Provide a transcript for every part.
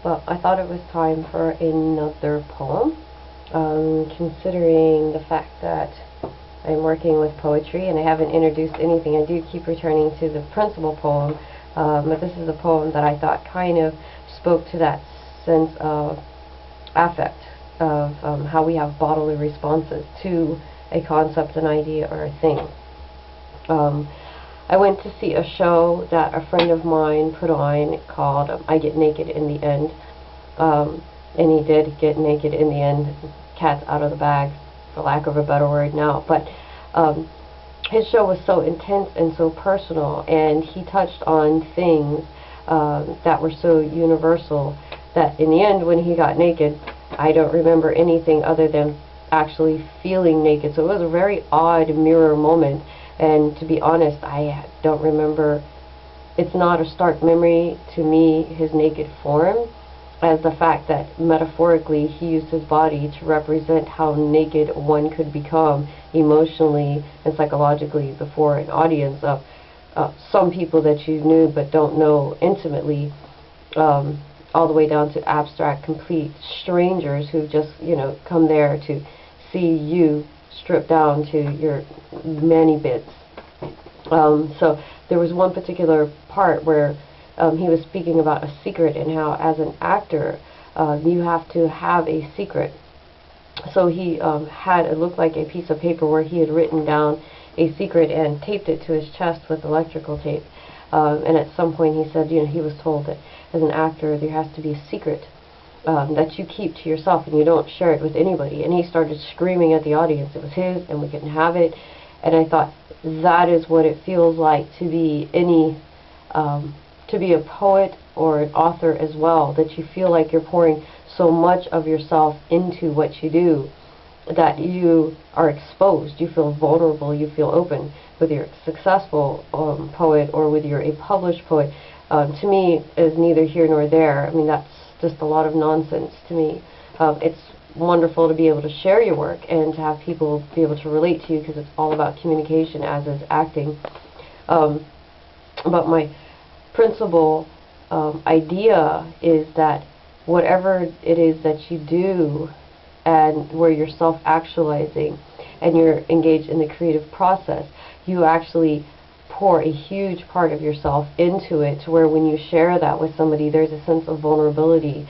Well, I thought it was time for another poem. Considering the fact that I'm working with poetry and I haven't introduced anything, I do keep returning to the principal poem, but this is a poem that I thought kind of spoke to that sense of affect, of how we have bodily responses to a concept, an idea, or a thing. I went to see a show that a friend of mine put on called I Get Naked in the End. And he did get naked in the end. Cat's out of the bag, for lack of a better word now. But his show was so intense and so personal, and he touched on things that were so universal that in the end, when he got naked, I don't remember anything other than actually feeling naked. So it was a very odd mirror moment. And to be honest, I don't remember. It's not a stark memory to me, his naked form, as the fact that metaphorically he used his body to represent how naked one could become emotionally and psychologically before an audience of some people that you knew but don't know intimately, all the way down to abstract, complete strangers who just, come there to see you stripped down to your mani bits. So there was one particular part where he was speaking about a secret and how as an actor you have to have a secret. So he had, it looked like a piece of paper where he had written down a secret and taped it to his chest with electrical tape. And at some point he said, he was told that as an actor there has to be a secret that you keep to yourself and you don't share it with anybody. And he started screaming at the audience it was his and we couldn't have it. And I thought, that is what it feels like to be to be a poet or an author as well, that you feel like you're pouring so much of yourself into what you do that you are exposed, you feel vulnerable, you feel open. Whether you're a successful poet or whether you're a published poet, to me is neither here nor there. I mean, that's just a lot of nonsense to me. It's wonderful to be able to share your work and to have people be able to relate to you, because it's all about communication, as is acting. But my principal idea is that whatever it is that you do and where you're self-actualizing and you're engaged in the creative process, you actually pour a huge part of yourself into it, to where when you share that with somebody, there's a sense of vulnerability.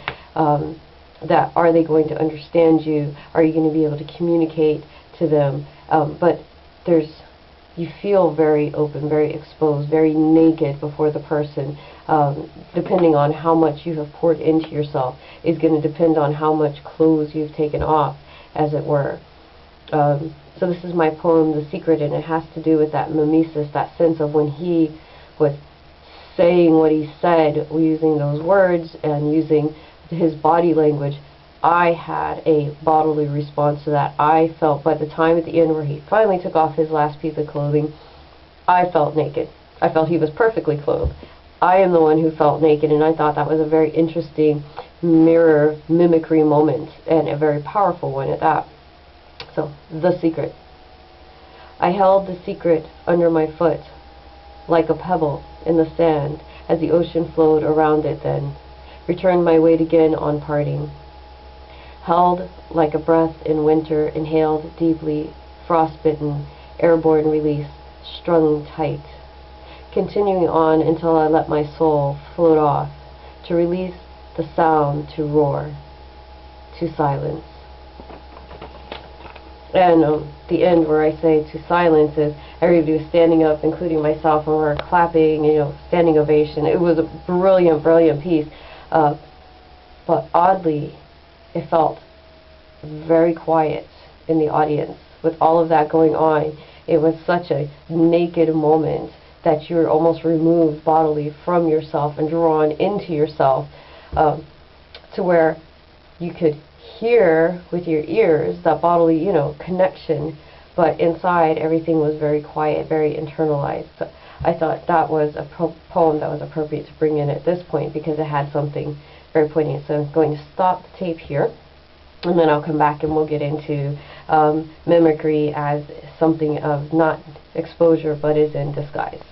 That are they going to understand you? Are you going to be able to communicate to them? But you feel very open, very exposed, very naked before the person. Depending on how much you have poured into yourself is going to depend on how much clothes you've taken off, as it were. So this is my poem, The Secret, and it has to do with that Memisis, that sense of when he was saying what he said, using those words and using his body language. I had a bodily response to that. I felt, by the time at the end where he finally took off his last piece of clothing, I felt naked. I felt he was perfectly clothed. I am the one who felt naked, and I thought that was a very interesting mirror mimicry moment, and a very powerful one at that. So, The Secret. I held the secret under my foot, like a pebble in the sand, as the ocean flowed around it then. Returned my weight again on parting. Held like a breath in winter, inhaled deeply, frostbitten, airborne release, strung tight. Continuing on until I let my soul float off, to release the sound to roar, to silence. And the end where I say to silence is everybody was standing up, including myself, and we were clapping, standing ovation. It was a brilliant, brilliant piece. But oddly, it felt very quiet in the audience with all of that going on. It was such a naked moment that you're almost removed bodily from yourself and drawn into yourself, to where you could hear with your ears that bodily, connection, but inside everything was very quiet, very internalized. So I thought that was a poem that was appropriate to bring in at this point, because it had something very poignant. So I'm going to stop the tape here, and then I'll come back and we'll get into mimicry as something of not exposure but is in disguise.